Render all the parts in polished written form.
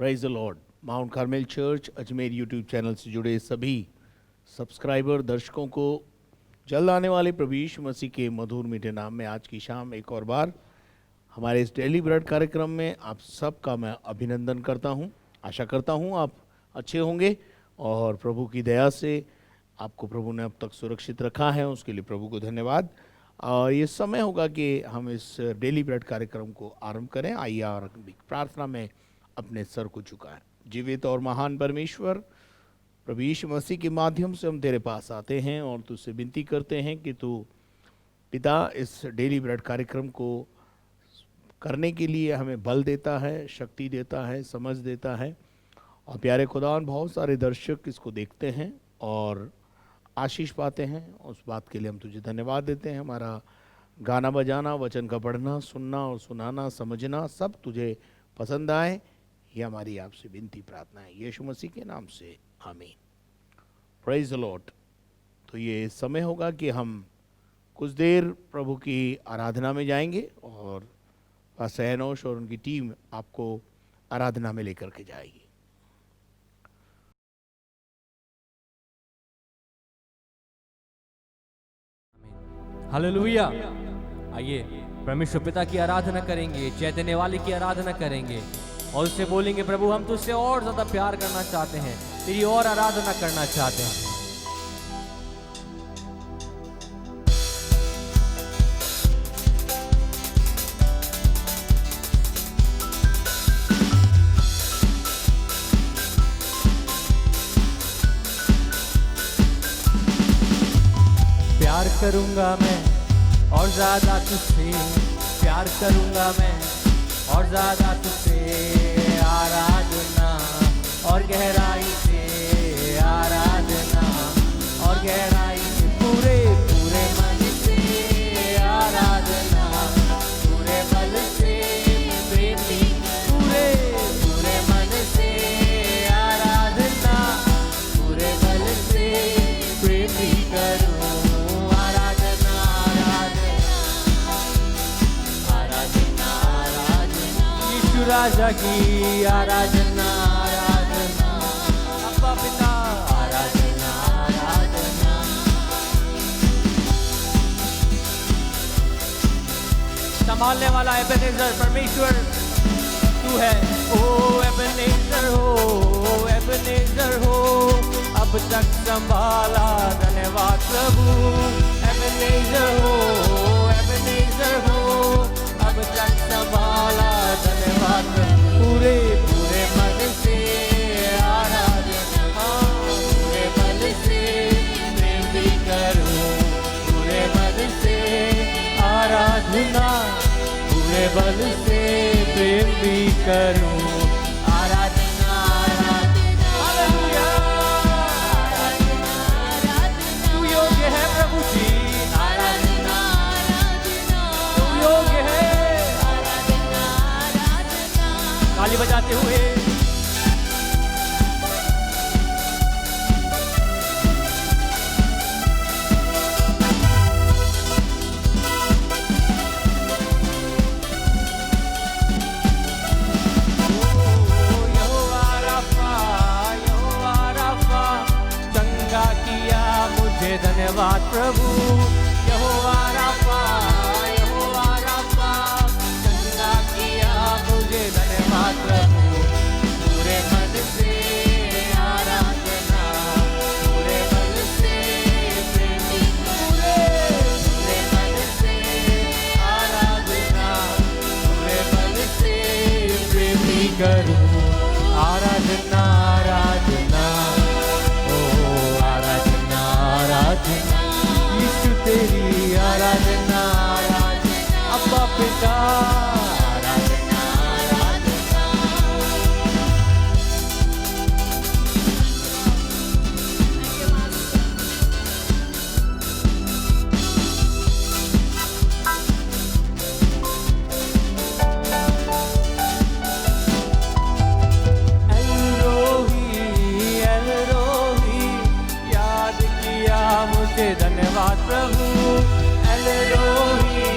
Praise the Lord. Mount Carmel church Ajmer YouTube channel से जुड़े सभी सब्सक्राइबर दर्शकों को जल्द आने वाले प्रभु यीशु मसीह के मधुर मीठे नाम में आज की शाम एक और बार हमारे इस डेली ब्रेड कार्यक्रम में आप सबका मैं अभिनंदन करता हूं। आशा करता हूं आप अच्छे होंगे और प्रभु की दया से आपको प्रभु ने अब तक सुरक्षित रखा है, उसके लिए प्रभु को धन्यवाद। और ये समय होगा कि हम इस डेली ब्रेड कार्यक्रम को आरंभ करें। आइए और प्रार्थना में अपने सर को झुकाएं। जीवित और महान परमेश्वर प्रभु यीशु मसीह के माध्यम से हम तेरे पास आते हैं और तुझसे विनती करते हैं कि तू पिता इस डेली ब्रेड कार्यक्रम को करने के लिए हमें बल देता है, शक्ति देता है, समझ देता है। और प्यारे खुदावन, बहुत सारे दर्शक इसको देखते हैं और आशीष पाते हैं, उस बात के लिए हम तुझे धन्यवाद देते हैं। हमारा गाना बजाना, वचन का पढ़ना, सुनना और सुनाना, समझना सब तुझे पसंद आए, ये हमारी आपसे विनती प्रार्थना है यीशु मसीह के नाम से, आमीन। Praise the Lord. तो ये समय होगा कि हम कुछ देर प्रभु की आराधना में जाएंगे और पास्टर एनोश और उनकी टीम आपको आराधना में लेकर के जाएगी। हालेलुया। आइए परमेश्वर पिता की आराधना करेंगे, चैतन्य वाले की आराधना करेंगे और उससे बोलेंगे, प्रभु हम तुझसे और ज्यादा प्यार करना चाहते हैं, तेरी और आराधना करना चाहते हैं। प्यार करूंगा मैं और ज्यादा तुझसे, प्यार करूंगा मैं और ज्यादा तुझसे, आराधना और गहराई से, आराधना और गहराई से, पूरे पूरे मन से, आराधना पूरे बल से, प्रेमी पूरे पूरे मन से, आराधना पूरे बल से, प्रेमी करूं राजा की आराधना, आराधना अब्बा पिता, आराधना आराधना। संभालने वाला एबेनेजर परमेश्वर तू है। ओ एबेनेजर हो, एबेनेजर हो, अब तक संभाला, धन्यवाद प्रभु। एबेनेजर हो, एबेनेजर हो, अब तक संभाला, धन्यवाद। पूरे पूरे मन से आराधना, पूरे मन से प्रेम भी करूं, पूरे मन से आराधना, पूरे बल से प्रेम भी करूं, आराधना आराधना। हालेलुया, आराधना आराधना। तू योग्य है प्रभु जी, आराधना आराधना। तू योग्य है, ताली बजाते हुए। यहोवा राफा, चंगा किया मुझे, धन्यवाद प्रभु। यहोवा राफा, चंगा किया मुझे, धन्यवाद प्रभु। पूरे मन से आराधना, पूरे बल से प्रेमी, पूरे पूरे मन से आराधना, पूरे बल से प्रेमी करूं, आराधना आराधना, ओ आराधना आराधना, यीशु तेरी आराधना आराधना, अब्बा पिता धन्यवाद प्रभु। एल रोही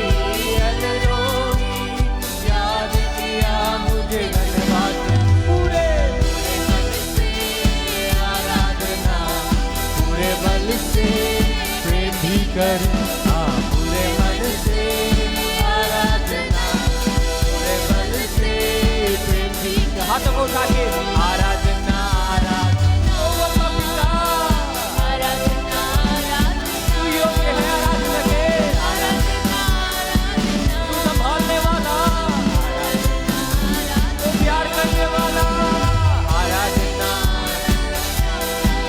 कर पूरे मन से आराधना, पूरे मन से प्रेम की हाथों को उठा के आराधना आराधना ओ अपना पिता आराधना आराधना तू योग्य है आराधना के, आराधना आराधना तू संभालने वाला, तू प्यार करने वाला, आराधना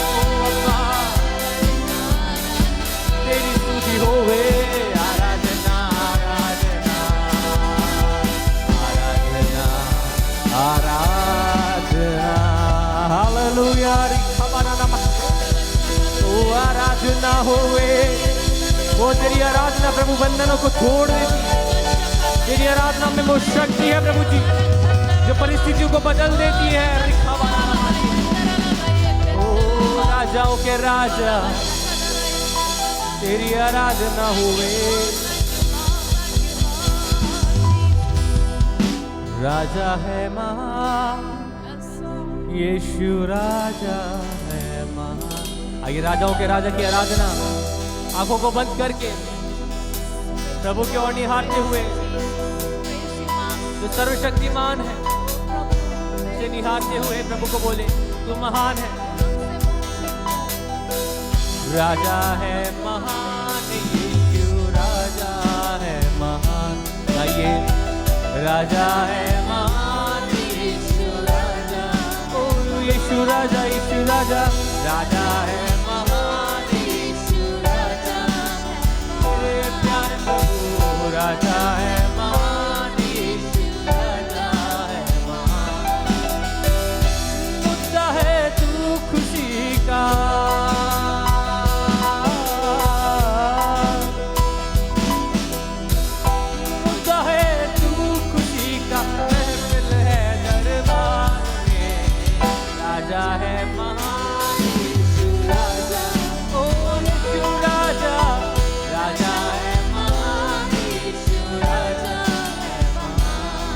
ओ अब्बा तेरी स्तुति होवे, आराधना आराधना आराधना आराधना हालेलुया रिखबाना ओ आराधना होवे, वो तेरी आराधना प्रभु बंधनों को तोड़ देती है, तेरी आराधना में वो शक्ति है प्रभु जी जो परिस्थितियों को बदल देती है। ओ राजाओं के राजा तेरी आराधना हुए, राजा है महान यीशु राजा है महान। आइए राजाओं के राजा की आराधना आंखों को बंद करके प्रभु की ओर निहारते हुए, जो सर्वशक्तिमान है उसे निहारते हुए प्रभु को बोले तू महान है, राजा है महान यीशु राजा है महान। गाइए राजा है महान यीशु राजा, ओ यीशु राजा यीशु राजा, राजा है महान यीशु राजा, मेरे प्यारे प्रभु राजा है महान यीशु राजा है महान। मुद्दा है तू खुशी का, मुद्दा है तू खुशी का, महफिल है दरबार में, राजा है महान यीशु राजा, ओ यीशु राजा, राजा है महान यीशु राजा है महान।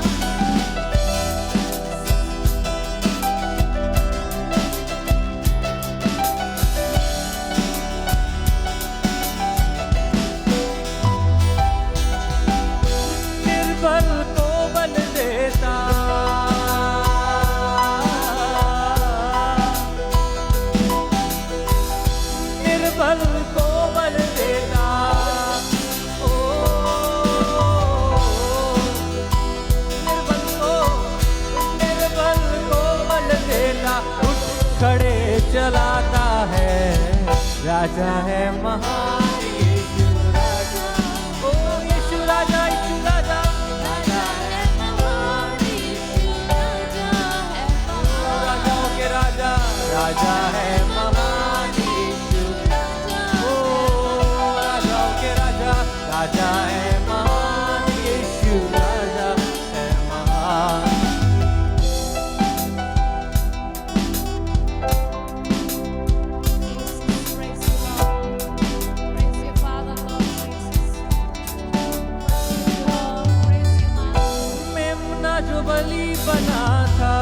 निर्बल को बल देता, निर्बल को बल देता, ओ निर्बल को बल देता, उठ खड़े चलाता है, राजा है महान यीशु राजा, ओ यीशु राजा यीशु राजा, राजा है महान यीशु राजा है महान, राजाओं के राजा, राजा है महान यीशु, ओ राजाओं के राजा, राजा है महान यीशु राजा है महान। Jesus, praise you, Lord. Praise you, Father, Lord Jesus. Praise you, Lord. Praise you, Master. मेमना जो बलि बना था,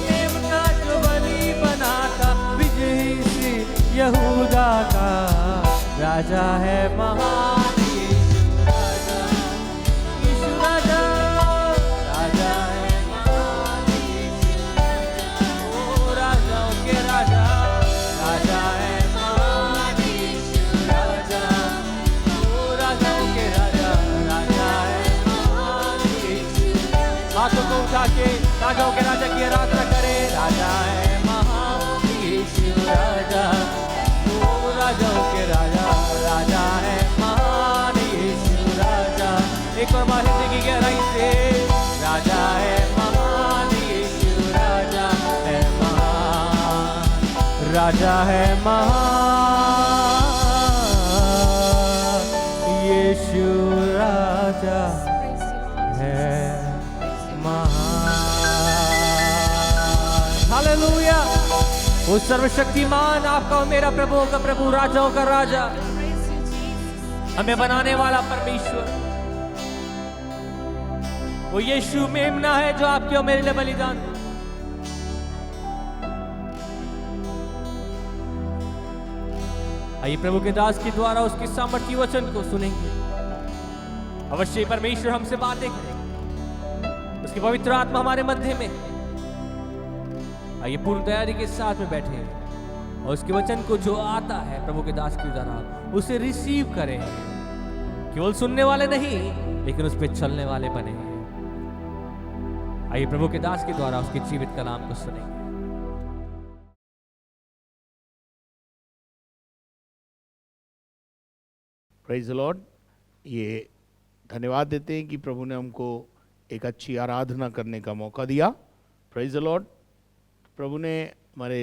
मेमना जो बलि बना था, विजयी सी यहूदा का, राजा है महान यीशु राजा, यीशु राजा, राजा है महान यीशु राजा, ओ राजाओं के राजा, राजा है महान यीशु राजा, ओ राजाओं के राजा, राजा है महान यीशु राजा। हाथों को उठा के राजाओं के राजा की आराधना करे, राजा है महान यीशु राजा, ओ राजाओं के राजा, राजा है महान यीशु राजा। एक और बार हृदय की गहराई से, राजा है महान यीशु राजा है महान, राजा है महान यीशु राजा Praise you, Lord. है महान। हालेलुया। वो सर्वशक्तिमान आपका और मेरा प्रभुओं का प्रभु, राजाओं का राजा, Praise you, Jesus. हमें बनाने वाला परमेश्वर, वो यीशु मेमना है जो आपके और मेरे लिए बलिदान हुआ। आइए प्रभु के दास के द्वारा उसके सामर्थ्य वचन को सुनेंगे। अवश्य परमेश्वर हमसे बातें करेंगे, उसकी पवित्र आत्मा हमारे मध्य में। आइए पूर्ण तैयारी के साथ में बैठे और उसके वचन को जो आता है प्रभु के दास के द्वारा उसे रिसीव करें। केवल सुनने वाले नहीं, लेकिन उस पर चलने वाले बने। आइए प्रभु के दास के द्वारा उसके जीवित कलाम को सुनेंगे। Praise the Lord. ये धन्यवाद देते हैं कि प्रभु ने हमको एक अच्छी आराधना करने का मौका दिया। Praise the Lord. प्रभु ने हमारे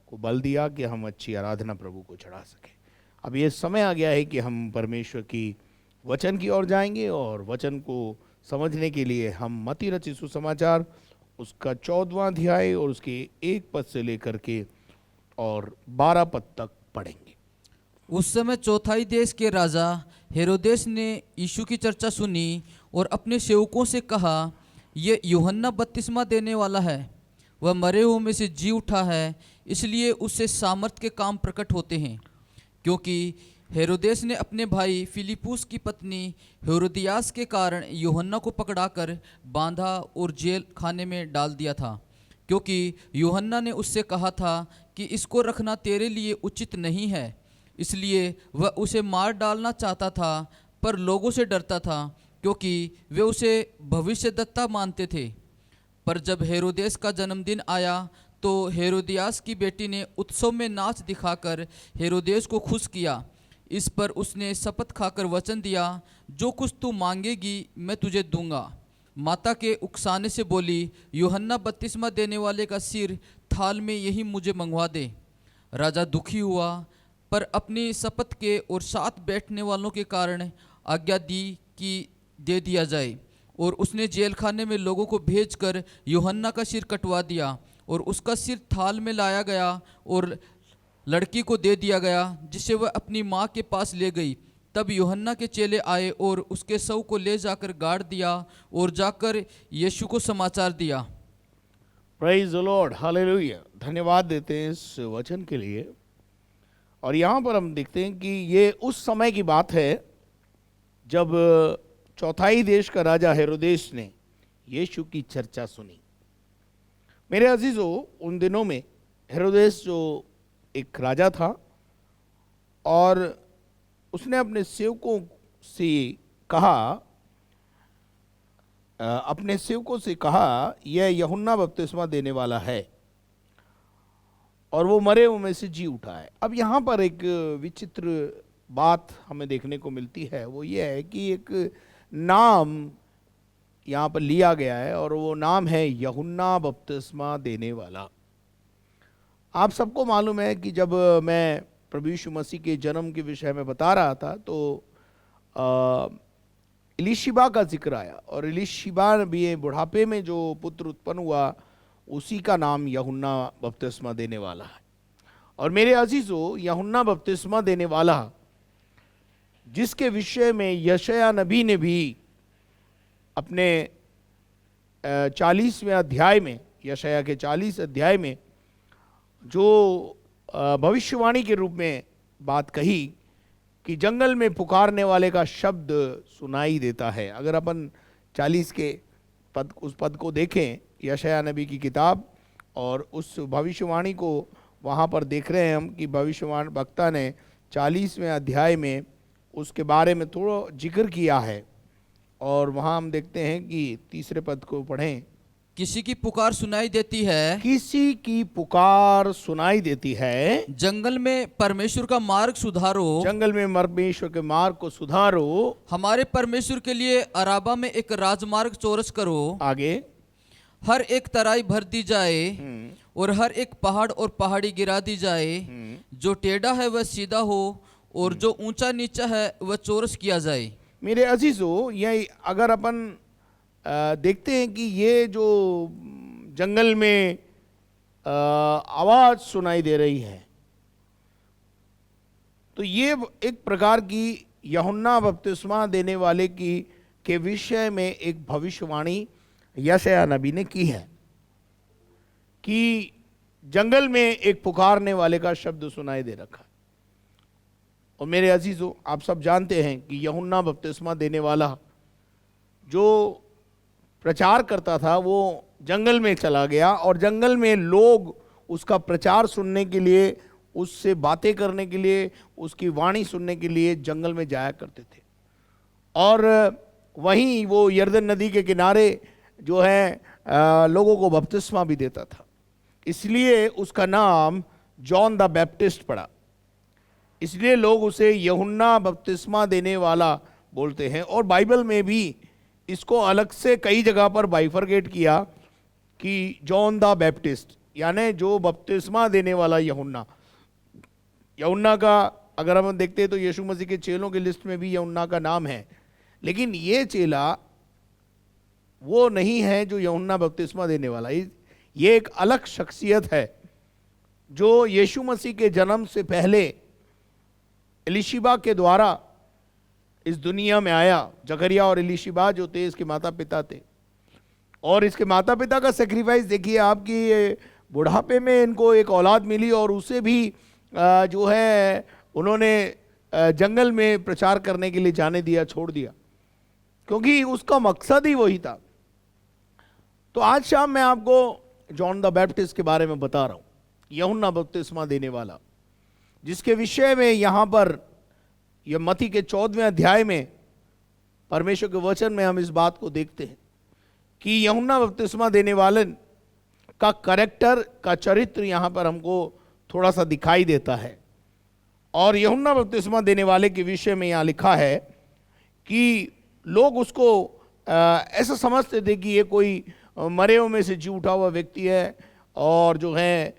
को बल दिया कि हम अच्छी आराधना प्रभु को चढ़ा सकें। अब ये समय आ गया है कि हम परमेश्वर की वचन की ओर जाएंगे और वचन को समझने के लिए हम मत्ती रचित सुसमाचार उसका 14वां अध्याय और उसके 1 पद से लेकर के और 12 पद तक पढ़ेंगे। उस समय चौथाई देश के राजा हेरोदेस ने यीशु की चर्चा सुनी और अपने सेवकों से कहा, ये यूहन्ना बपतिस्मा देने वाला है, वह मरे हुओं में से जी उठा है, इसलिए उससे सामर्थ के काम प्रकट होते हैं। क्योंकि हेरोदेस ने अपने भाई फिलिपुस की पत्नी हेरोदियास के कारण यूहन्ना को पकड़ाकर बांधा और जेल खाने में डाल दिया था, क्योंकि यूहन्ना ने उससे कहा था कि इसको रखना तेरे लिए उचित नहीं है। इसलिए वह उसे मार डालना चाहता था, पर लोगों से डरता था, क्योंकि वे उसे भविष्यद्वक्ता मानते थे। पर जब हेरोदेस का जन्मदिन आया तो हेरोदियास की बेटी ने उत्सव में नाच दिखाकर हेरोदेस को खुश किया। इस पर उसने शपथ खाकर वचन दिया, जो कुछ तू मांगेगी मैं तुझे दूंगा। माता के उकसाने से बोली, यूहन्ना बपतिस्मा देने वाले का सिर थाल में यही मुझे मंगवा दे। राजा दुखी हुआ, पर अपनी शपथ के और साथ बैठने वालों के कारण आज्ञा दी कि दे दिया जाए, और उसने जेल खाने में लोगों को भेजकर यूहन्ना का सिर कटवा दिया, और उसका सिर थाल में लाया गया और लड़की को दे दिया गया, जिसे वह अपनी माँ के पास ले गई। तब यूहन्ना के चेले आए और उसके शव को ले जाकर गाड़ दिया और जाकर यीशु को समाचार दिया। Praise the Lord, hallelujah. धन्यवाद देते हैं इस वचन के लिए। और यहाँ पर हम देखते हैं कि ये उस समय की बात है जब चौथाई देश का राजा हेरोदेस ने यीशु की चर्चा सुनी। मेरे अजीजों, उन दिनों में हेरोदेस जो एक राजा था और उसने अपने सेवकों से कहा यह यूहन्ना बपतिस्मा देने वाला है और वो मरे हुए में से जी उठा है। अब यहाँ पर एक विचित्र बात हमें देखने को मिलती है, वो ये है कि एक नाम यहाँ पर लिया गया है और वो नाम है यूहन्ना बपतिस्मा देने वाला। आप सबको मालूम है कि जब मैं प्रभु यीशु मसीह के जन्म के विषय में बता रहा था तो इलीशिबा का जिक्र आया, और इलीशिबा भी बुढ़ापे में जो पुत्र उत्पन्न हुआ उसी का नाम यूहन्ना बपतिस्मा देने वाला है। और मेरे अजीजों, यूहन्ना बपतिस्मा देने वाला जिसके विषय में यशायाह नबी ने भी अपने 40वें अध्याय में, यशायाह के 40 अध्याय में जो भविष्यवाणी के रूप में बात कही कि जंगल में पुकारने वाले का शब्द सुनाई देता है। अगर अपन 40 के पद, उस पद को देखें, यशायाह नबी की किताब, और उस भविष्यवाणी को वहाँ पर देख रहे हैं हम कि भविष्यवाणी वक्ता ने 40वें अध्याय में उसके बारे में थोड़ा जिक्र किया है। और वहाँ हम देखते हैं कि 3 पद को पढ़ें। किसी की पुकार सुनाई देती है, किसी की पुकार सुनाई देती है, जंगल में परमेश्वर का मार्ग सुधारो, जंगल में परमेश्वर के मार्ग को सुधारो, हमारे परमेश्वर के लिए अराबा में एक राजमार्ग चौरस करो। आगे हर एक तराई भर दी जाए और हर एक पहाड़ और पहाड़ी गिरा दी जाए। जो टेढ़ा है वह सीधा हो और जो ऊंचा नीचा है वह चौरस किया जाए। मेरे अजीजों, ये अगर अपन देखते हैं कि ये जो जंगल में आवाज सुनाई दे रही है, तो ये एक प्रकार की यूहन्ना बपतिस्मा देने वाले की के विषय में एक भविष्यवाणी यशायाह नबी ने की है कि जंगल में एक पुकारने वाले का शब्द सुनाई दे रखा है। और मेरे अजीजों, आप सब जानते हैं कि यूहन्ना बपतिस्मा देने वाला जो प्रचार करता था वो जंगल में चला गया, और जंगल में लोग उसका प्रचार सुनने के लिए, उससे बातें करने के लिए, उसकी वाणी सुनने के लिए जंगल में जाया करते थे। और वहीं वो यरदन नदी के किनारे जो है लोगों को बपतिस्मा भी देता था, इसलिए उसका नाम जॉन द बैप्टिस्ट पड़ा। इसलिए लोग उसे यूहन्ना बपतिस्मा देने वाला बोलते हैं। और बाइबल में भी इसको अलग से कई जगह पर बाइफरकेट किया कि जॉन द बैप्टिस्ट, यानी जो बपतिस्मा देने वाला यूहन्ना। यूहन्ना का अगर हम देखते हैं तो यीशु मसीह के चेलों की लिस्ट में भी यूहन्ना का नाम है, लेकिन ये चेला वो नहीं है जो यूहन्ना बपतिस्मा देने वाला। ये एक अलग शख्सियत है जो यीशु मसीह के जन्म से पहले एलिशिबा के द्वारा इस दुनिया में आया। जकरिया और एलिशिबा जो थे इसके माता पिता थे, और इसके माता पिता का सेक्रीफाइस देखिए आपकी बुढ़ापे में इनको एक औलाद मिली, और उसे भी जो है उन्होंने जंगल में प्रचार करने के लिए जाने दिया, छोड़ दिया, क्योंकि उसका मकसद ही वही था। तो आज शाम मैं आपको जॉन द बैप्टिस्ट के बारे में बता रहा हूं, यूहन्ना बपतिस्मा देने वाला, जिसके विषय में यहां पर यह मत्ती के 14वें अध्याय में परमेश्वर के वचन में हम इस बात को देखते हैं कि यूहन्ना बपतिस्मा देने वाले का कैरेक्टर का चरित्र यहां पर हमको थोड़ा सा दिखाई देता है। और यूहन्ना बपतिस्मा देने वाले के विषय में यहां लिखा है कि लोग उसको ऐसा समझते थे कि ये कोई मरे हुए में से जी उठा हुआ व्यक्ति है। और जो है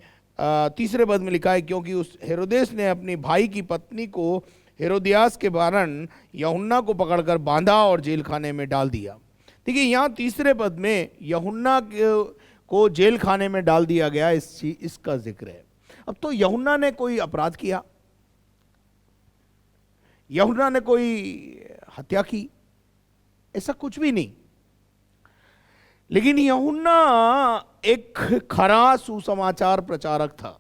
तीसरे पद में लिखा है, क्योंकि उस हेरोदेस ने अपनी भाई की पत्नी को हेरोदियास के कारण यूहन्ना को पकड़कर बांधा और जेल खाने में डाल दिया। देखिए यहाँ तीसरे पद में यूहन्ना को जेल खाने में डाल दिया गया, इसका जिक्र है। अब तो यूहन्ना ने कोई अपराध किया, यूहन्ना ने कोई हत्या की, ऐसा कुछ भी नहीं। लेकिन यूहन्ना एक खरा सुसमाचार प्रचारक था।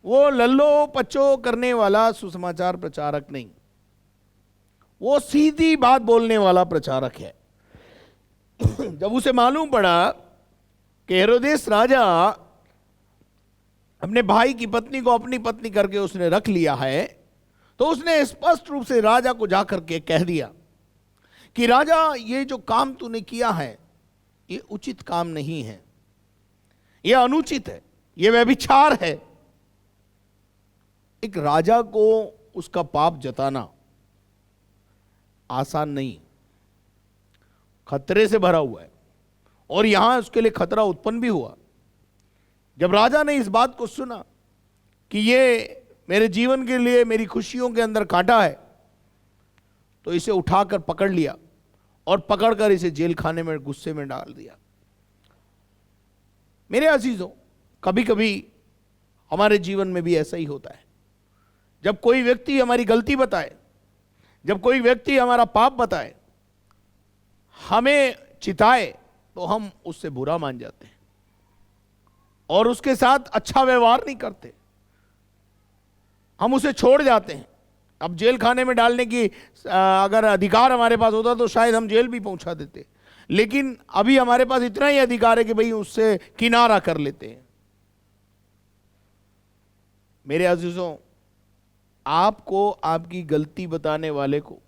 वो लल्लो पच्चो करने वाला सुसमाचार प्रचारक नहीं, वो सीधी बात बोलने वाला प्रचारक है। जब उसे मालूम पड़ा कि हेरोदेस राजा अपने भाई की पत्नी को अपनी पत्नी करके उसने रख लिया है, तो उसने स्पष्ट रूप से राजा को जाकर के कह दिया कि राजा, ये जो काम तूने किया है ये उचित काम नहीं है, ये अनुचित है, ये व्यभिचार है। एक राजा को उसका पाप जताना आसान नहीं, खतरे से भरा हुआ है, और यहां उसके लिए खतरा उत्पन्न भी हुआ। जब राजा ने इस बात को सुना कि ये मेरे जीवन के लिए, मेरी खुशियों के अंदर कांटा है, तो इसे उठाकर पकड़ लिया और पकड़कर इसे जेल खाने में गुस्से में डाल दिया। मेरे अजीजों, कभी कभी हमारे जीवन में भी ऐसा ही होता है। जब कोई व्यक्ति हमारी गलती बताए, जब कोई व्यक्ति हमारा पाप बताए, हमें चिताए, तो हम उससे बुरा मान जाते हैं और उसके साथ अच्छा व्यवहार नहीं करते, हम उसे छोड़ जाते हैं। अब जेल खाने में डालने की अगर अधिकार हमारे पास होता तो शायद हम जेल भी पहुंचा देते, लेकिन अभी हमारे पास इतना ही अधिकार है कि भाई उससे किनारा कर लेते हैं। मेरे अजीजों, आपको आपकी गलती बताने वाले को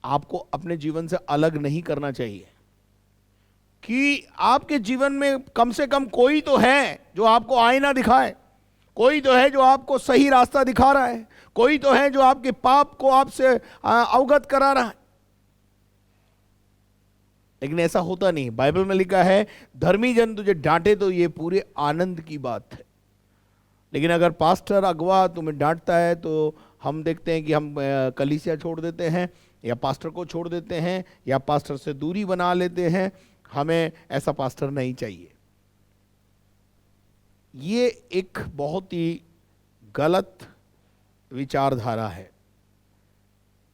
आपको अपने जीवन से अलग नहीं करना चाहिए, कि आपके जीवन में कम से कम कोई तो है जो आपको आईना दिखाए, कोई तो है जो आपको सही रास्ता दिखा रहा है, कोई तो है जो आपके पाप को आपसे अवगत करा रहा है। लेकिन ऐसा होता नहीं। बाइबल में लिखा है, धर्मी जन तुझे डांटे तो ये पूरे आनंद की बात है। लेकिन अगर पास्टर अगवा तुम्हें डांटता है तो हम देखते हैं कि हम कलीसिया छोड़ देते हैं, या पास्टर को छोड़ देते हैं, या पास्टर से दूरी बना लेते हैं। हमें ऐसा पास्टर नहीं चाहिए। ये एक बहुत ही गलत विचारधारा है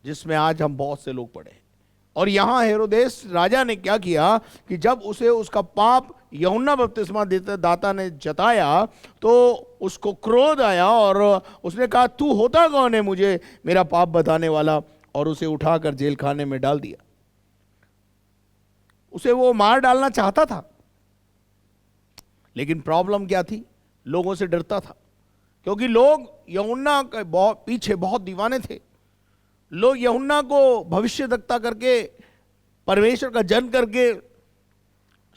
जिसमें आज हम बहुत से लोग पड़े हैं। और यहां हेरोदेस राजा ने क्या किया कि जब उसे उसका पाप यूहन्ना बपतिस्मा दाता ने जताया तो उसको क्रोध आया और उसने कहा तू होता कौन है मुझे मेरा पाप बताने वाला, और उसे उठाकर जेल खाने में डाल दिया। उसे वो मार डालना चाहता था, लेकिन प्रॉब्लम क्या थी, लोगों से डरता था, क्योंकि लोग यूहन्ना के पीछे बहुत दीवाने थे। लोग यूहन्ना को भविष्यद्वक्ता करके, परमेश्वर का जन करके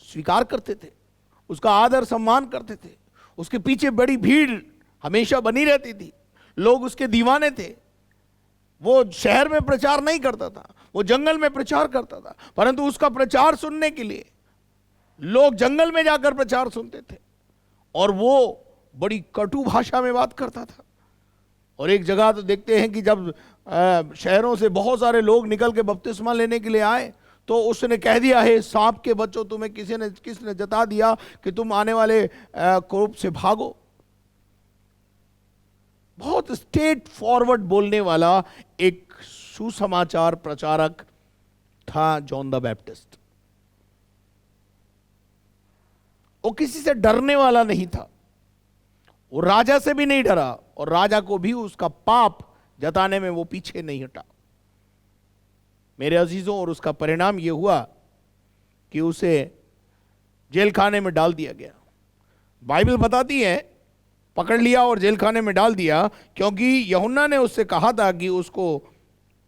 स्वीकार करते थे, उसका आदर सम्मान करते थे, उसके पीछे बड़ी भीड़ हमेशा बनी रहती थी, लोग उसके दीवाने थे। वो शहर में प्रचार नहीं करता था, वो जंगल में प्रचार करता था, परंतु उसका प्रचार सुनने के लिए लोग जंगल में जाकर प्रचार सुनते थे, और वो बड़ी कटु भाषा में बात करता था। और एक जगह तो देखते हैं कि जब शहरों से बहुत सारे लोग निकल के बपतिस्मा लेने के लिए आए तो उसने कह दिया है सांप के बच्चों, तुम्हें किसने जता दिया कि तुम आने वाले कोप से भागो। बहुत स्ट्रेट फॉरवर्ड बोलने वाला एक सुसमाचार प्रचारक था जॉन द बैप्टिस्ट। वो किसी से डरने वाला नहीं था, वो राजा से भी नहीं डरा, और राजा को भी उसका पाप जताने में वो पीछे नहीं हटा। मेरे अजीजों, और उसका परिणाम यह हुआ कि उसे जेल खाने में डाल दिया गया। बाइबल बताती है पकड़ लिया और जेल खाने में डाल दिया, क्योंकि यूहन्ना ने उससे कहा था कि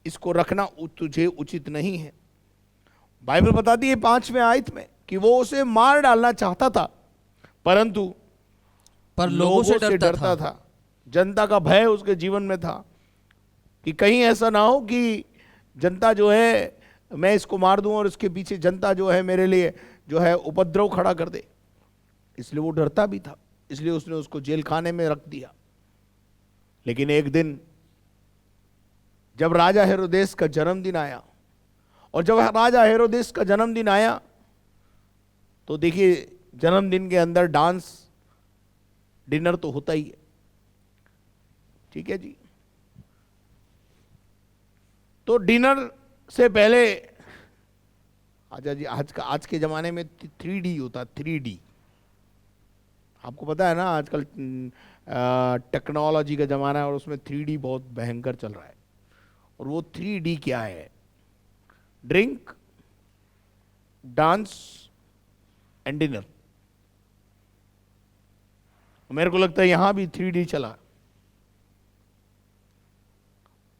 इसको रखना तुझे उचित नहीं है। बाइबल बताती है 5वें आयत में कि वो उसे मार डालना चाहता था, परंतु पर लोगों से डरता था। जनता का भय उसके जीवन में था कि कहीं ऐसा ना हो कि जनता जो है मैं इसको मार दूं और इसके पीछे जनता जो है मेरे लिए जो है उपद्रव खड़ा कर दे। इसलिए वो डरता भी था, इसलिए उसने उसको जेल खाने में रख दिया। लेकिन एक दिन जब राजा हेरोदेस का जन्मदिन आया, और जब राजा हेरोदेस का जन्मदिन आया तो देखिए जन्मदिन के अंदर डांस डिनर तो होता ही है, ठीक है जी। तो डिनर से पहले आजा जी, आज के जमाने में 3D होता, 3D आपको पता है ना, आजकल टेक्नोलॉजी का जमाना है और उसमें 3D बहुत भयंकर चल रहा है। और वो 3D क्या है? Drink, dance and dinner. मेरे को लगता है यहां भी 3D चला।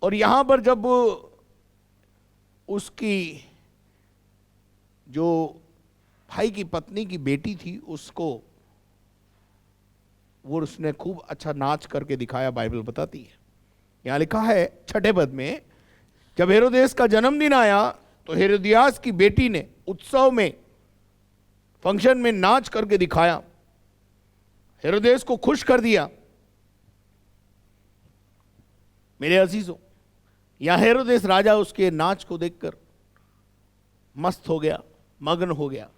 और यहां पर जब उसकी जो भाई की पत्नी की बेटी थी उसने खूब अच्छा नाच करके दिखाया, बाइबल बताती है। यहां लिखा है 6ठे पद में, जब हेरोदेस का जन्मदिन आया तो हेरोदियास की बेटी ने उत्सव में, फंक्शन में नाच करके दिखाया, हेरोदेस को खुश कर दिया। मेरे अजीजों, यहां हेरोदेस राजा उसके नाच को देखकर मस्त हो गया, मग्न हो गया,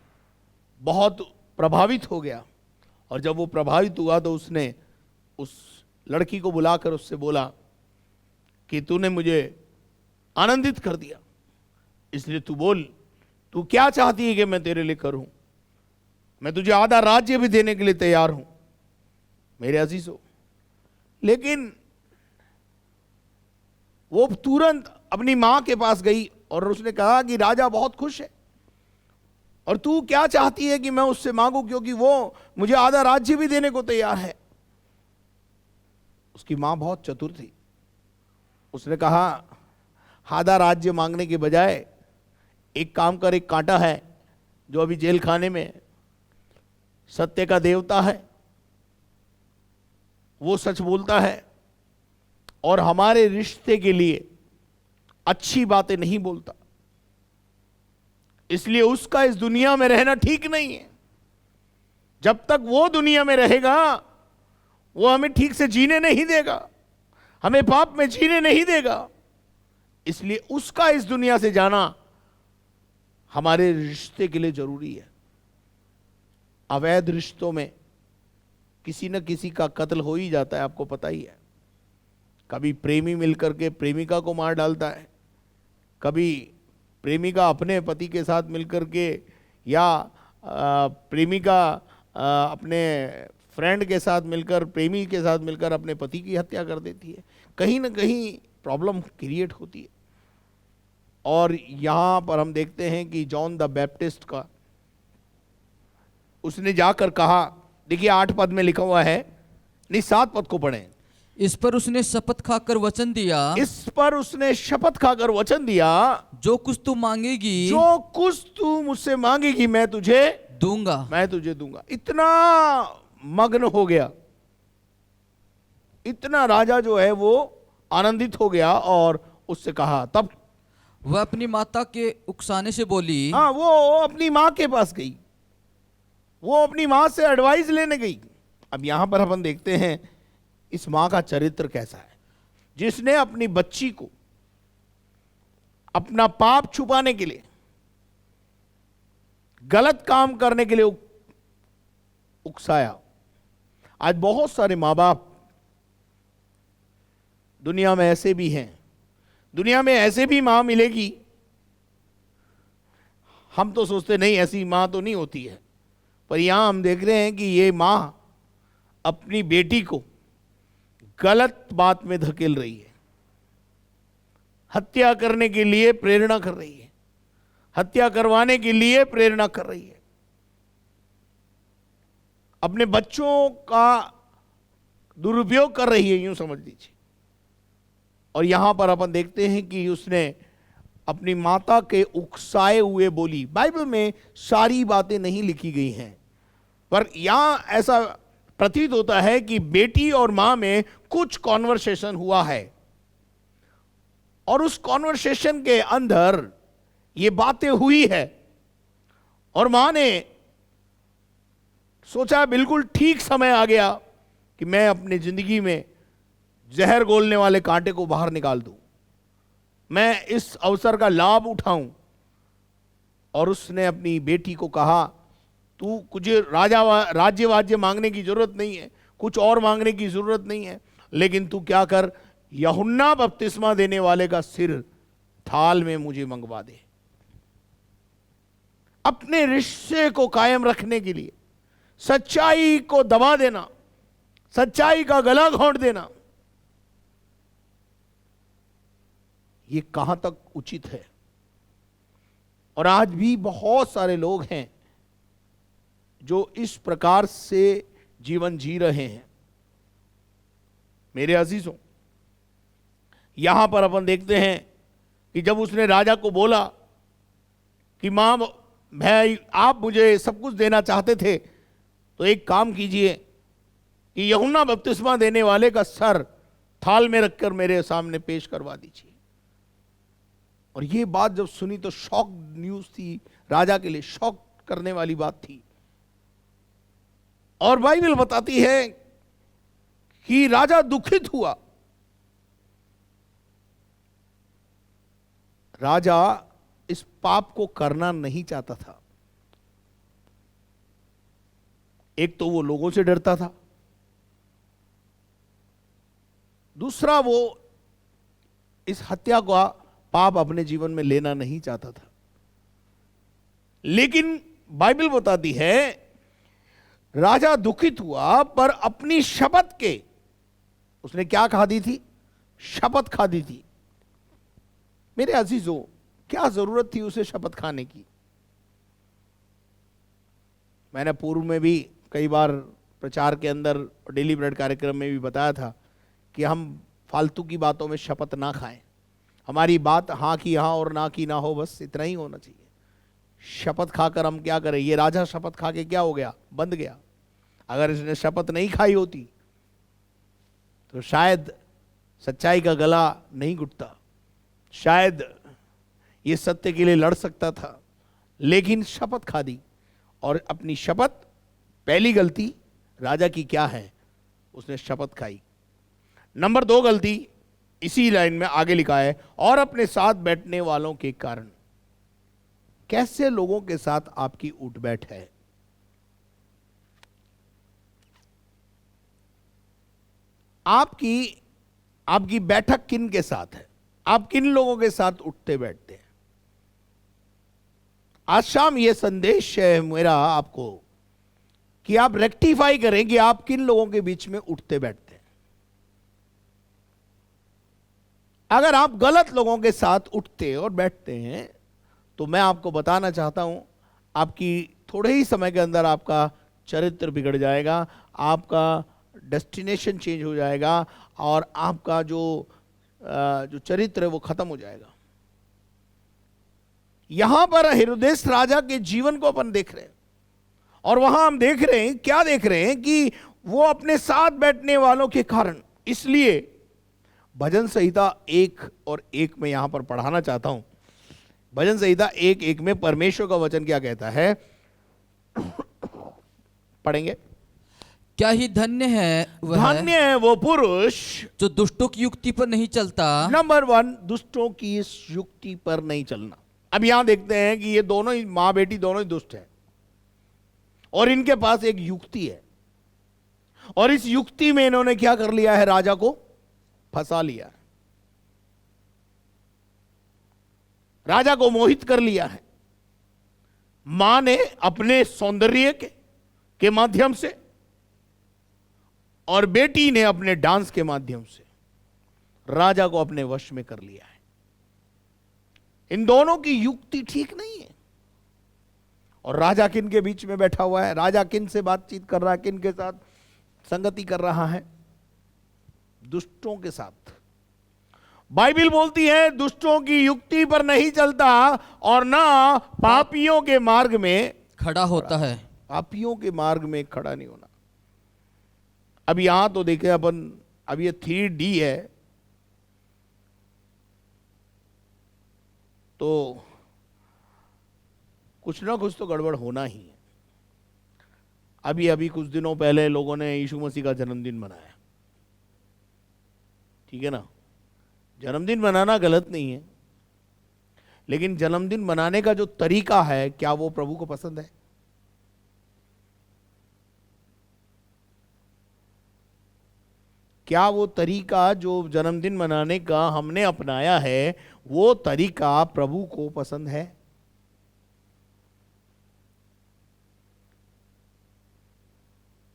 बहुत प्रभावित हो गया। और जब वो प्रभावित हुआ तो उसने उस लड़की को बुलाकर उससे बोला कि तूने मुझे आनंदित कर दिया, इसलिए तू बोल, तू क्या चाहती है कि मैं तेरे लिए करूं? मैं तुझे आधा राज्य भी देने के लिए तैयार हूं। मेरे अजीजों, लेकिन वो तुरंत अपनी मां के पास गई और उसने कहा कि राजा बहुत खुश है और तू क्या चाहती है कि मैं उससे मांगू, क्योंकि वो मुझे आधा राज्य भी देने को तैयार है। उसकी मां बहुत चतुर थी। उसने कहा आधा राज्य मांगने के बजाय एक काम कर, एक कांटा है जो अभी जेल खाने में सत्य का देवता है, वो सच बोलता है और हमारे रिश्ते के लिए अच्छी बातें नहीं बोलता, इसलिए उसका इस दुनिया में रहना ठीक नहीं है। जब तक वो दुनिया में रहेगा वो हमें ठीक से जीने नहीं देगा, हमें पाप में जीने नहीं देगा, इसलिए उसका इस दुनिया से जाना हमारे रिश्ते के लिए जरूरी है। अवैध रिश्तों में किसी न किसी का कत्ल हो ही जाता है, आपको पता ही है। कभी प्रेमी मिलकर के प्रेमिका को मार डालता है, कभी प्रेमिका अपने पति के साथ मिलकर के या प्रेमिका अपने फ्रेंड के साथ मिलकर, प्रेमी के साथ मिलकर अपने पति की हत्या कर देती है। कहीं ना कहीं प्रॉब्लम क्रिएट होती है। और यहाँ पर हम देखते हैं कि जॉन द बैप्टिस्ट का, उसने जाकर कहा, देखिए 8 पद में लिखा हुआ है, नहीं 7 पद को पढ़ें। इस पर उसने शपथ खाकर वचन दिया, इस पर उसने शपथ खाकर वचन दिया, जो कुछ तू मांगेगी जो कुछ तू मुझसे मांगेगी मैं तुझे दूंगा। इतना मग्न हो गया, इतना राजा जो है वो आनंदित हो गया और उससे कहा, तब वह अपनी माता के उकसाने से बोली, हाँ, वो अपनी माँ के पास गई, वो अपनी माँ से एडवाइस लेने गई। अब यहां पर अपन देखते हैं इस माँ का चरित्र कैसा है, जिसने अपनी बच्ची को अपना पाप छुपाने के लिए, गलत काम करने के लिए उकसाया। आज बहुत सारे माँ बाप दुनिया में ऐसे भी हैं, दुनिया में ऐसे भी माँ मिलेगी, हम तो सोचते नहीं ऐसी माँ तो नहीं होती है, पर यहां हम देख रहे हैं कि ये माँ अपनी बेटी को गलत बात में धकेल रही है, हत्या करने के लिए प्रेरणा कर रही है, हत्या करवाने के लिए प्रेरणा कर रही है, अपने बच्चों का दुरुपयोग कर रही है, यूं समझ लीजिए। और यहां पर अपन देखते हैं कि उसने अपनी माता के उकसाए हुए बोली। बाइबल में सारी बातें नहीं लिखी गई हैं, पर यहां ऐसा प्रतीत होता है कि बेटी और मां में कुछ कॉन्वर्सेशन हुआ है, और उस कॉन्वर्सेशन के अंदर ये बातें हुई है, और मां ने सोचा बिल्कुल ठीक समय आ गया कि मैं अपनी जिंदगी में जहर घोलने वाले कांटे को बाहर निकाल दूं, मैं इस अवसर का लाभ उठाऊं। और उसने अपनी बेटी को कहा, तू कुछ राज्य वाज्य मांगने की जरूरत नहीं है, कुछ और मांगने की जरूरत नहीं है, लेकिन तू क्या कर, यूहन्ना बपतिस्मा देने वाले का सिर थाल में मुझे मंगवा दे। अपने रिश्ते को कायम रखने के लिए सच्चाई को दबा देना, सच्चाई का गला घोंट देना, ये कहां तक उचित है। और आज भी बहुत सारे लोग हैं जो इस प्रकार से जीवन जी रहे हैं। मेरे अजीजों, यहां पर अपन देखते हैं कि जब उसने राजा को बोला कि मां भाई आप मुझे सब कुछ देना चाहते थे, तो एक काम कीजिए कि यूहन्ना बपतिस्मा देने वाले का सर थाल में रखकर मेरे सामने पेश करवा दीजिए। और ये बात जब सुनी तो शॉक न्यूज थी, राजा के लिए शॉक करने वाली बात थी। और बाइबल बताती है कि राजा दुखित हुआ। राजा इस पाप को करना नहीं चाहता था। एक तो वो लोगों से डरता था, दूसरा वो इस हत्या का पाप अपने जीवन में लेना नहीं चाहता था। लेकिन बाइबल बताती है राजा दुखित हुआ, पर अपनी शपथ के, उसने क्या खा दी थी, शपथ खा दी थी। मेरे अजीजों, क्या जरूरत थी उसे शपथ खाने की। मैंने पूर्व में भी कई बार प्रचार के अंदर और डेली ब्रेड कार्यक्रम में भी बताया था कि हम फालतू की बातों में शपथ ना खाएं। हमारी बात हाँ की हाँ और ना की ना हो, बस इतना ही होना चाहिए। शपथ खाकर हम क्या करें। ये राजा शपथ खा के क्या हो गया, बंद गया। अगर इसने शपथ नहीं खाई होती तो शायद सच्चाई का गला नहीं घुटता, शायद ये सत्य के लिए लड़ सकता था। लेकिन शपथ खा दी, और अपनी शपथ, पहली गलती राजा की क्या है, उसने शपथ खाई। नंबर 2 गलती इसी लाइन में आगे लिखा है, और अपने साथ बैठने वालों के कारण। कैसे लोगों के साथ आपकी उठ बैठ है। आपकी बैठक किन के साथ है, आप किन लोगों के साथ उठते बैठते हैं। आज शाम ये संदेश है मेरा आपको कि आप रेक्टिफाई करें कि आप किन लोगों के बीच में उठते बैठते हैं। अगर आप गलत लोगों के साथ उठते और बैठते हैं तो मैं आपको बताना चाहता हूं, आपकी थोड़े ही समय के अंदर आपका चरित्र बिगड़ जाएगा, आपका डेस्टिनेशन चेंज हो जाएगा और आपका जो चरित्र है वो खत्म हो जाएगा। यहां पर हेरोदेस राजा के जीवन को अपन देख रहे हैं और वहां हम देख रहे हैं, क्या देख रहे हैं कि वो अपने साथ बैठने वालों के कारण, इसलिए भजन संहिता 1 और 1 में यहां पर पढ़ाना चाहता हूं। भजन संहिता 1:1 में परमेश्वर का वचन क्या कहता है, पढ़ेंगे। क्या ही धन्य है धन्य है वो पुरुष जो दुष्टों की युक्ति पर नहीं चलता। नंबर 1, दुष्टों की इस युक्ति पर नहीं चलना। अब यहां देखते हैं कि ये दोनों ही मां बेटी दोनों ही दुष्ट हैं और इनके पास एक युक्ति है और इस युक्ति में इन्होंने क्या कर लिया है, राजा को फंसा लिया है, राजा को मोहित कर लिया है। मां ने अपने सौंदर्य के माध्यम से और बेटी ने अपने डांस के माध्यम से राजा को अपने वश में कर लिया है। इन दोनों की युक्ति ठीक नहीं है और राजा किन के बीच में बैठा हुआ है, राजा किन से बातचीत कर रहा है, किन के साथ संगति कर रहा है, दुष्टों के साथ। बाइबल बोलती है दुष्टों की युक्ति पर नहीं चलता और ना पापियों के मार्ग में खड़ा होता है। पापियों के मार्ग में खड़ा नहीं होना। अब यहां तो देखें अपन, अब ये 3D है तो कुछ ना कुछ तो गड़बड़ होना ही है। अभी कुछ दिनों पहले लोगों ने यीशु मसीह का जन्मदिन मनाया, ठीक है ना। जन्मदिन मनाना गलत नहीं है, लेकिन जन्मदिन मनाने का जो तरीका है, क्या वो प्रभु को पसंद है? क्या वो तरीका जो जन्मदिन मनाने का हमने अपनाया है, वो तरीका प्रभु को पसंद है?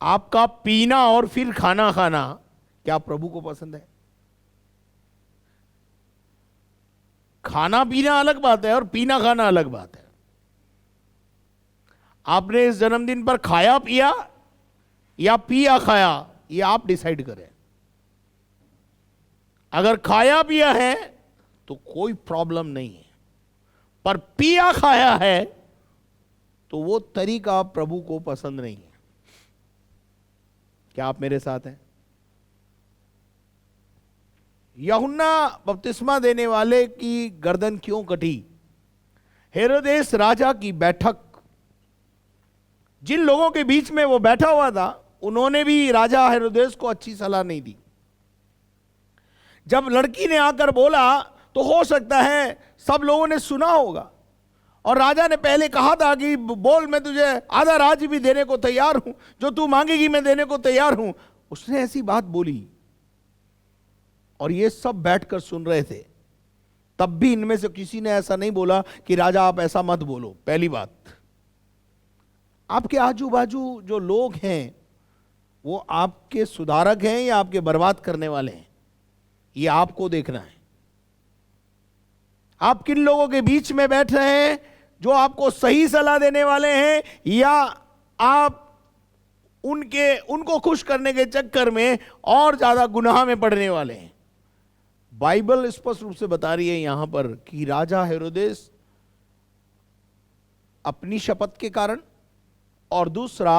आपका पीना और फिर खाना खाना क्या प्रभु को पसंद है? खाना पीना अलग बात है और पीना खाना अलग बात है। आपने इस जन्मदिन पर खाया पिया या पिया खाया, ये आप डिसाइड करें। अगर खाया पिया है तो कोई प्रॉब्लम नहीं है, पर पिया खाया है तो वो तरीका प्रभु को पसंद नहीं है। क्या आप मेरे साथ हैं? यूहन्ना बपतिस्मा देने वाले की गर्दन क्यों कटी? हेरोदेस राजा की बैठक, जिन लोगों के बीच में वो बैठा हुआ था, उन्होंने भी राजा हेरोदेस को अच्छी सलाह नहीं दी। जब लड़की ने आकर बोला तो हो सकता है सब लोगों ने सुना होगा और राजा ने पहले कहा था कि बोल, मैं तुझे आधा राज्य भी देने को तैयार हूं, जो तू मांगेगी मैं देने को तैयार हूं। उसने ऐसी बात बोली और ये सब बैठकर सुन रहे थे। तब भी इनमें से किसी ने ऐसा नहीं बोला कि राजा आप ऐसा मत बोलो। पहली बात, आपके आजू बाजू जो लोग हैं वो आपके सुधारक हैं या आपके बर्बाद करने वाले हैं, ये आपको देखना है। आप किन लोगों के बीच में बैठ रहे हैं, जो आपको सही सलाह देने वाले हैं या आप उनको खुश करने के चक्कर में और ज्यादा गुनाह में पड़ने वाले हैं। बाइबल स्पष्ट रूप से बता रही है यहां पर कि राजा हेरोदेस अपनी शपथ के कारण और दूसरा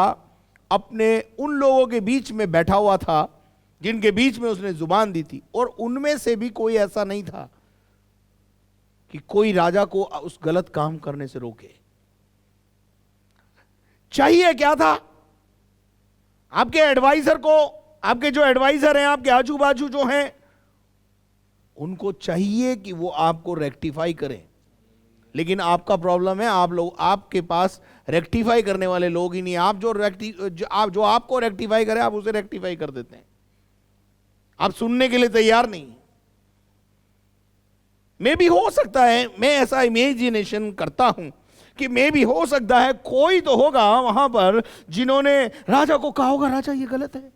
अपने उन लोगों के बीच में बैठा हुआ था जिनके बीच में उसने जुबान दी थी, और उनमें से भी कोई ऐसा नहीं था कि कोई राजा को उस गलत काम करने से रोके। चाहिए क्या था? आपके एडवाइजर को, आपके जो एडवाइजर हैं, आपके आजू बाजू जो हैं, उनको चाहिए कि वो आपको रेक्टिफाई करें। लेकिन आपका प्रॉब्लम है, आप लोग, आपके पास रेक्टिफाई करने वाले लोग ही नहीं। आप जो आपको रेक्टिफाई करे, आप उसे रेक्टिफाई कर देते हैं। आप सुनने के लिए तैयार नहीं। मे भी हो सकता है, मैं ऐसा इमेजिनेशन करता हूं कि मे भी हो सकता है कोई तो होगा वहां पर जिन्होंने राजा को कहा होगा, राजा ये गलत है,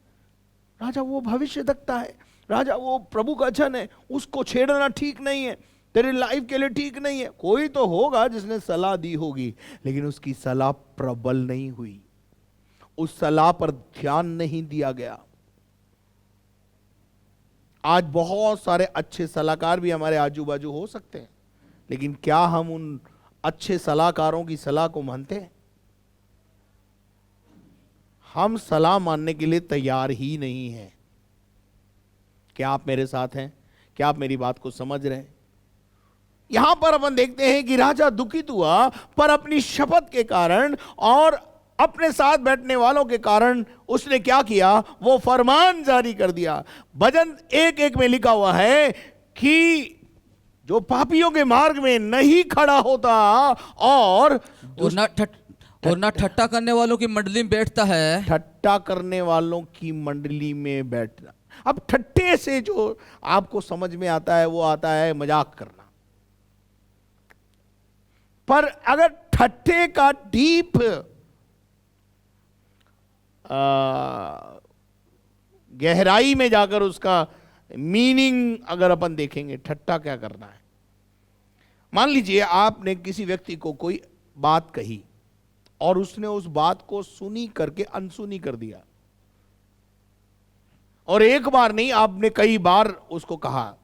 राजा वो भविष्य देखता है, राजा वो प्रभु का जन है, उसको छेड़ना ठीक नहीं है, तेरे लाइफ के लिए ठीक नहीं है। कोई तो होगा जिसने सलाह दी होगी, लेकिन उसकी सलाह प्रबल नहीं हुई, उस सलाह पर ध्यान नहीं दिया गया। आज बहुत सारे अच्छे सलाहकार भी हमारे आजू बाजू हो सकते हैं, लेकिन क्या हम उन अच्छे सलाहकारों की सलाह को मानते हैं? हम सलाह मानने के लिए तैयार ही नहीं हैं। क्या आप मेरे साथ हैं? क्या आप मेरी बात को समझ रहे हैं? यहां पर अपन देखते हैं कि राजा दुखित हुआ, पर अपनी शपथ के कारण और अपने साथ बैठने वालों के कारण उसने क्या किया? वो फरमान जारी कर दिया। भजन 1:1 में लिखा हुआ है कि जो पापियों के मार्ग में नहीं खड़ा होता और ना ठट्टा करने वालों की मंडली में बैठता है। ठट्टा करने वालों की मंडली में बैठना। अब ठट्टे से जो आपको समझ में आता है वो आता है मजाक करना, पर अगर ठट्टे का डीप गहराई में जाकर उसका मीनिंग अगर अपन देखेंगे, ठट्टा क्या करना है। मान लीजिए आपने किसी व्यक्ति को कोई बात कही और उसने उस बात को सुनी करके अनसुनी कर दिया, और एक बार नहीं आपने कई बार उसको कहा,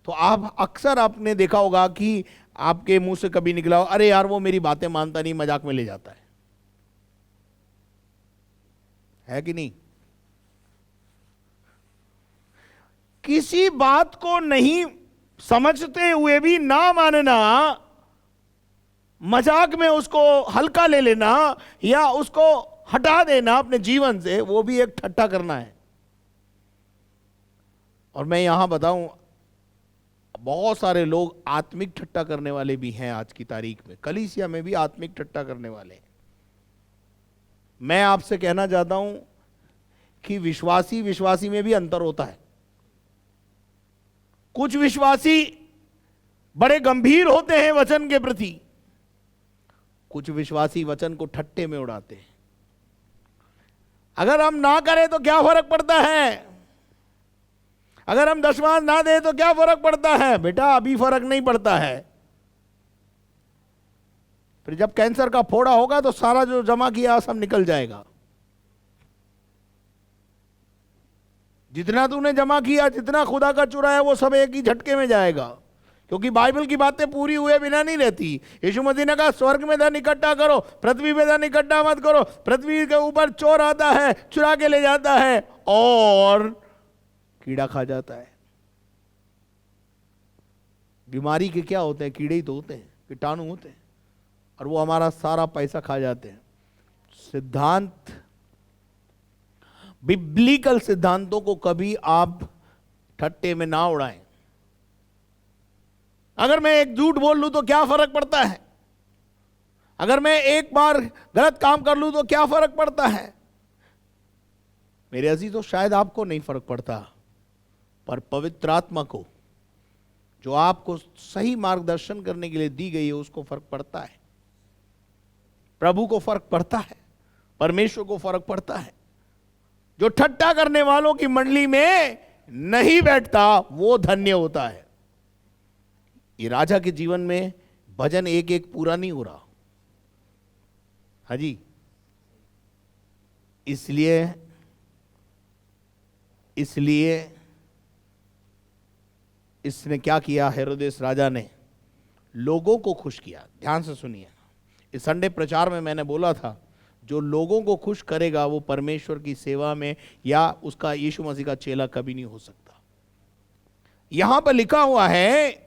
तो आप अक्सर आपने देखा होगा कि आपके मुंह से कभी निकला हो, अरे यार वो मेरी बातें मानता नहीं, मजाक में ले जाता है कि नहीं? किसी बात को नहीं समझते हुए भी ना मानना, मजाक में उसको हल्का ले लेना या उसको हटा देना अपने जीवन से, वो भी एक ठट्टा करना है। और मैं यहां बताऊं, बहुत सारे लोग आत्मिक ठट्टा करने वाले भी हैं आज की तारीख में। कलीसिया में भी आत्मिक ठट्टा करने वाले हैं। मैं आपसे कहना चाहता हूं कि विश्वासी में भी अंतर होता है। कुछ विश्वासी बड़े गंभीर होते हैं वचन के प्रति, कुछ विश्वासी वचन को ठट्टे में उड़ाते हैं। अगर हम ना करें तो क्या फर्क पड़ता है? अगर हम दशमांश ना दें तो क्या फर्क पड़ता है? बेटा अभी फर्क नहीं पड़ता है, फिर जब कैंसर का फोड़ा होगा तो सारा जो जमा किया सब निकल जाएगा। जितना तूने जमा किया, जितना खुदा का चुराया, वो सब एक ही झटके में जाएगा, क्योंकि बाइबल की बातें पूरी हुए बिना नहीं रहती। यीशु मसीह ने कहा स्वर्ग में धन इकट्ठा करो, पृथ्वी पे धन इकट्ठा मत करो। पृथ्वी के ऊपर चोर आता है, चुरा के ले जाता है और कीड़ा खा जाता है। बीमारी के क्या होते हैं? कीड़े ही तो होते हैं, कीटाणु होते हैं, और वो हमारा सारा पैसा खा जाते हैं। सिद्धांत, बिब्लिकल सिद्धांतों को कभी आप ठट्टे में ना उड़ाएं। अगर मैं एक झूठ बोल लूं तो क्या फर्क पड़ता है? अगर मैं एक बार गलत काम कर लूं तो क्या फर्क पड़ता है? मेरे अजीज, तो शायद आपको नहीं फर्क पड़ता, पर पवित्र आत्मा को, जो आपको सही मार्गदर्शन करने के लिए दी गई है, उसको फर्क पड़ता है। प्रभु को फर्क पड़ता है, परमेश्वर को फर्क पड़ता है। जो ठट्टा करने वालों की मंडली में नहीं बैठता वो धन्य होता है। ये राजा के जीवन में भजन 1:1 पूरा नहीं हो रहा। हाँ जी, इसलिए इसने क्या किया? हेरोदेस राजा ने लोगों को खुश किया। ध्यान से सुनिए, इस संडे प्रचार में मैंने बोला था, जो लोगों को खुश करेगा वो परमेश्वर की सेवा में या उसका यीशु मसीह का चेला कभी नहीं हो सकता। यहां पर लिखा हुआ है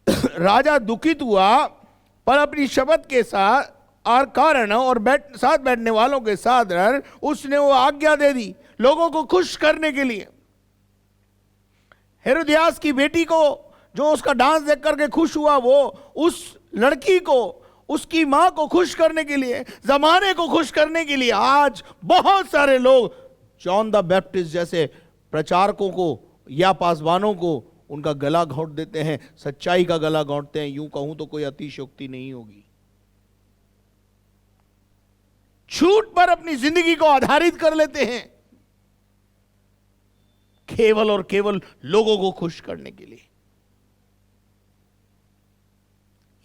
राजा दुखित हुआ, पर अपनी शब्द के साथ और कारण और साथ बैठने वालों के साथ उसने वो आज्ञा दे दी लोगों को खुश करने के लिए। हेरोदियास की बेटी को जो उसका डांस देख करके खुश हुआ, वो उस लड़की को, उसकी मां को खुश करने के लिए, जमाने को खुश करने के लिए आज बहुत सारे लोग जॉन द बैप्टिस्ट जैसे प्रचारकों को या पासवानों को उनका गला घोंट देते हैं, सच्चाई का गला घोंटते हैं। यूं कहूं तो कोई अतिशयोक्ति नहीं होगी। झूठ पर अपनी जिंदगी को आधारित कर लेते हैं, केवल और केवल लोगों को खुश करने के लिए।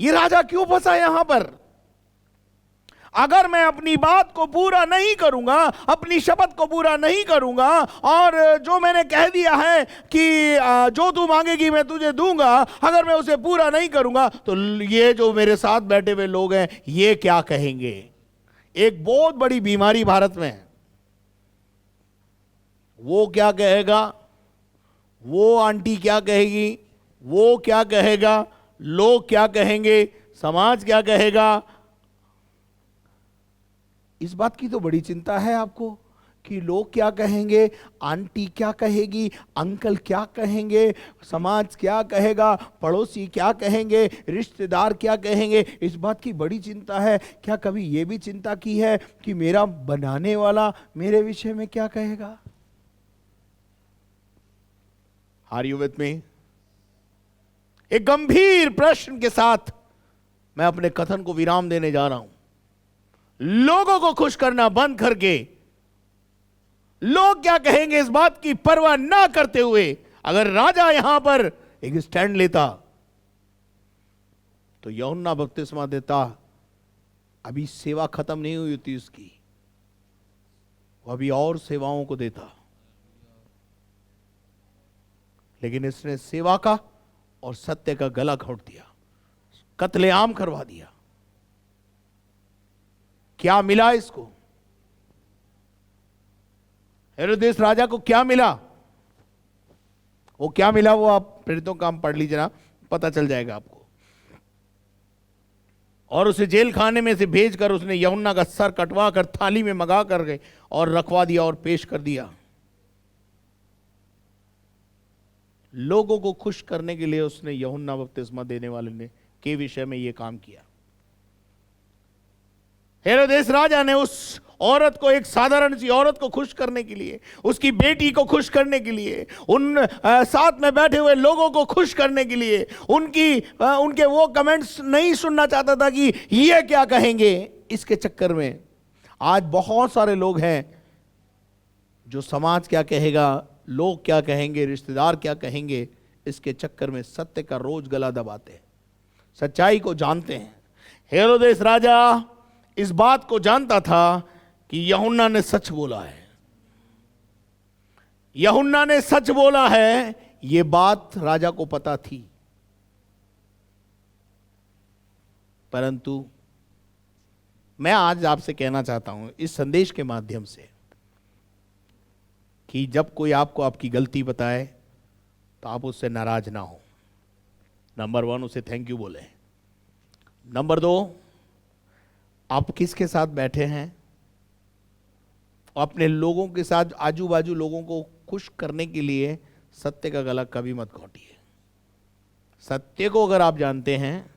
ये राजा क्यों फंसा यहां पर? अगर मैं अपनी बात को पूरा नहीं करूंगा, अपनी शपथ को पूरा नहीं करूंगा, और जो मैंने कह दिया है कि जो तू मांगेगी मैं तुझे दूंगा, अगर मैं उसे पूरा नहीं करूंगा तो ये जो मेरे साथ बैठे हुए लोग हैं ये क्या कहेंगे। एक बहुत बड़ी बीमारी भारत में है। वो क्या कहेगा, वो आंटी क्या कहेगी, वो क्या कहेगा, लोग क्या कहेंगे, समाज क्या कहेगा। इस बात की तो बड़ी चिंता है आपको कि लोग क्या कहेंगे, आंटी क्या कहेगी, अंकल क्या कहेंगे, समाज क्या कहेगा, पड़ोसी क्या कहेंगे, रिश्तेदार क्या कहेंगे। इस बात की बड़ी चिंता है। क्या कभी यह भी चिंता की है कि मेरा बनाने वाला मेरे विषय में क्या कहेगा? Are you with me? एक गंभीर प्रश्न के साथ मैं अपने कथन को विराम देने जा रहा हूं। लोगों को खुश करना बंद करके, लोग क्या कहेंगे इस बात की परवाह ना करते हुए, अगर राजा यहां पर एक स्टैंड लेता तो यूहन्ना बपतिस्मा देता, अभी सेवा खत्म नहीं हुई होती उसकी, वो अभी और सेवाओं को देता। लेकिन इसने सेवा का और सत्य का गला घोंट दिया, कत्लेआम करवा दिया। क्या मिला इसको? हेरोदेस राजा को क्या मिला? वो क्या मिला वो आप प्रेरितों का पढ़ लीजिए ना, पता चल जाएगा आपको। और उसे जेल खाने में से भेजकर उसने यूहन्ना का सर कटवा कर थाली में मंगा कर गए और रखवा दिया और पेश कर दिया। लोगों को खुश करने के लिए उसने यूहन्ना बपतिस्मा देने वाले ने के विषय में यह काम किया। हेरोदेस राजा ने उस औरत को, एक साधारण सी औरत को खुश करने के लिए, उसकी बेटी को खुश करने के लिए, उन साथ में बैठे हुए लोगों को खुश करने के लिए, उनके वो कमेंट्स नहीं सुनना चाहता था कि ये क्या कहेंगे। इसके चक्कर में आज बहुत सारे लोग हैं जो समाज क्या कहेगा, लोग क्या कहेंगे, रिश्तेदार क्या कहेंगे, इसके चक्कर में सत्य का रोज गला दबाते हैं, सच्चाई को जानते हैं। हेरोदेस राजा इस बात को जानता था कि यूहन्ना ने सच बोला है, यूहन्ना ने सच बोला है, यह बात राजा को पता थी। परंतु मैं आज आपसे कहना चाहता हूं इस संदेश के माध्यम से कि जब कोई आपको आपकी गलती बताए तो आप उससे नाराज ना हो। नंबर 1, उसे थैंक यू बोले। नंबर 2, आप किसके साथ बैठे हैं, अपने लोगों के साथ, आजू बाजू लोगों को खुश करने के लिए सत्य का गला कभी मत घोंटिए। सत्य को अगर आप जानते हैं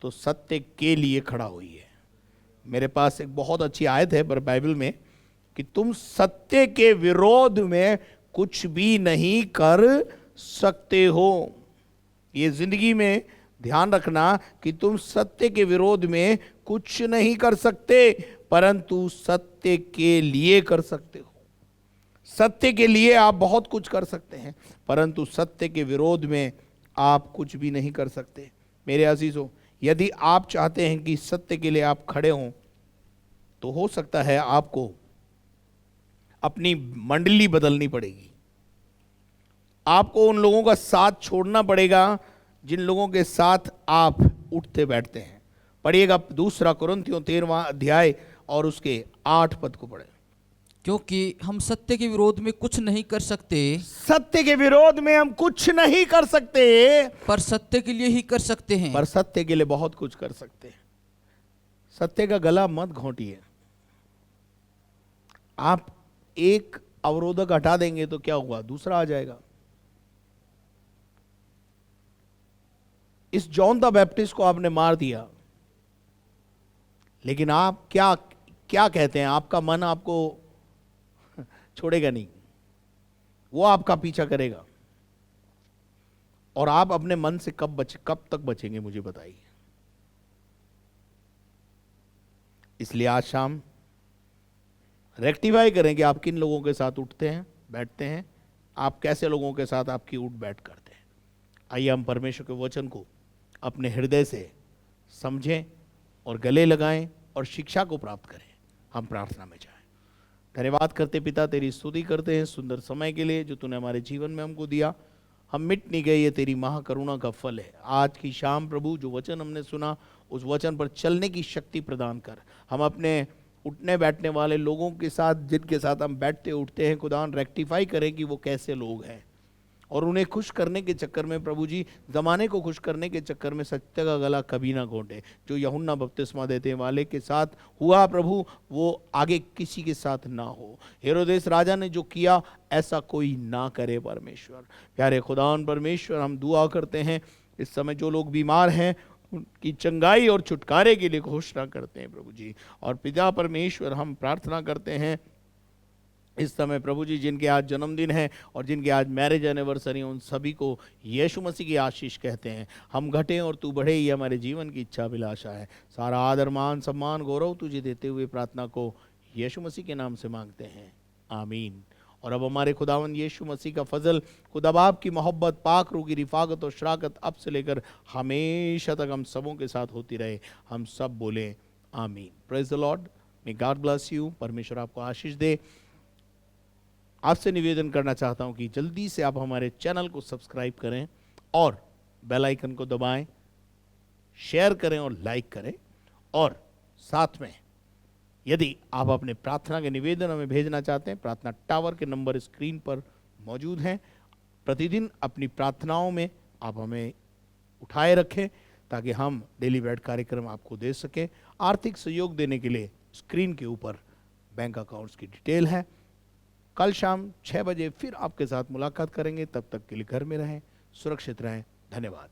तो सत्य के लिए खड़ा होइए। मेरे पास एक बहुत अच्छी आयत है पर बाइबल में कि तुम सत्य के विरोध में कुछ भी नहीं कर सकते हो। ये जिंदगी में ध्यान रखना कि तुम सत्य के विरोध में कुछ नहीं कर सकते, परंतु सत्य के लिए कर सकते हो। सत्य के लिए आप बहुत कुछ कर सकते हैं, परंतु सत्य के विरोध में आप कुछ भी नहीं कर सकते। मेरे अजीजों, यदि आप चाहते हैं कि सत्य के लिए आप खड़े हों तो हो सकता है आपको अपनी मंडली बदलनी पड़ेगी। आपको उन लोगों का साथ छोड़ना पड़ेगा जिन लोगों के साथ आप उठते बैठते हैं। पढ़िएगा 2 कुरिन्थियों 13वां अध्याय और उसके 8 पद को पढ़े। क्योंकि हम सत्य के विरोध में कुछ नहीं कर सकते, सत्य के विरोध में हम कुछ नहीं कर सकते, पर सत्य के लिए ही कर सकते हैं। पर सत्य के लिए बहुत कुछ कर सकते हैं। सत्य का गला मत घोंटिए। आप एक अवरोधक हटा देंगे तो क्या हुआ, दूसरा आ जाएगा। इस जॉन द बैप्टिस्ट को आपने मार दिया, लेकिन आप क्या क्या कहते हैं, आपका मन आपको छोड़ेगा नहीं, वो आपका पीछा करेगा। और आप अपने मन से कब तक बचेंगे मुझे बताइए। इसलिए आज शाम रेक्टिफाई करें कि आप किन लोगों के साथ उठते हैं, बैठते हैं, आप कैसे लोगों के साथ आपकी उठ बैठ करते हैं। आइए हम परमेश्वर के वचन को अपने हृदय से समझें और गले लगाएं और शिक्षा को प्राप्त करें। हम प्रार्थना में जाएं। धन्यवाद करते पिता, तेरी स्तुति करते हैं सुंदर समय के लिए जो तूने हमारे जीवन में हमको दिया। हम मिट नहीं गए, ये तेरी महाकरुणा का फल है। आज की शाम प्रभु जो वचन हमने सुना, उस वचन पर चलने की शक्ति प्रदान कर। हम अपने उठने बैठने वाले लोगों के साथ, जिनके साथ हम बैठते उठते हैं, खुदा रेक्टिफाई करें कि वो कैसे लोग हैं, और उन्हें खुश करने के चक्कर में प्रभु जी, ज़माने को खुश करने के चक्कर में सत्य का गला कभी ना घोंटे। जो यूहन्ना बपतिस्मा देते वाले के साथ हुआ प्रभु, वो आगे किसी के साथ ना हो। हेरोदेस राजा ने जो किया ऐसा कोई ना करे परमेश्वर। प्यारे खुदावन परमेश्वर, हम दुआ करते हैं इस समय जो लोग बीमार हैं उनकी चंगाई और छुटकारे के लिए घोषणा करते हैं प्रभु जी। और पिता परमेश्वर, हम प्रार्थना करते हैं इस समय प्रभु जी जिनके आज जन्मदिन है और जिनके आज मैरिज एनिवर्सरी, उन सभी को यीशु मसीह की आशीष कहते हैं। हम घटें और तू बढ़े, ये हमारे जीवन की इच्छा अभिलाषा है। सारा आदर मान सम्मान गौरव तुझे देते हुए प्रार्थना को यीशु मसीह के नाम से मांगते हैं, आमीन। और अब हमारे खुदावन यीशु मसीह का फजल, खुदा बाप की मोहब्बत, पाक रूह की रिफाकत और शराकत अब से लेकर हमेशा तक हम सबों के साथ होती रहे। हम सब बोलें आमीन। Praise the Lord, may God bless you. परमेश्वर आपको आशीष दे। आपसे निवेदन करना चाहता हूं कि जल्दी से आप हमारे चैनल को सब्सक्राइब करें और बेल आइकन को दबाएं, शेयर करें और लाइक करें। और साथ में यदि आप अपने प्रार्थना के निवेदन हमें भेजना चाहते हैं, प्रार्थना टावर के नंबर स्क्रीन पर मौजूद हैं। प्रतिदिन अपनी प्रार्थनाओं में आप हमें उठाए रखें ताकि हम डेली ब्रेड कार्यक्रम आपको दे सकें। आर्थिक सहयोग देने के लिए स्क्रीन के ऊपर बैंक अकाउंट्स की डिटेल है। कल शाम 6 बजे फिर आपके साथ मुलाकात करेंगे। तब तक के लिए घर में रहें, सुरक्षित रहें। धन्यवाद।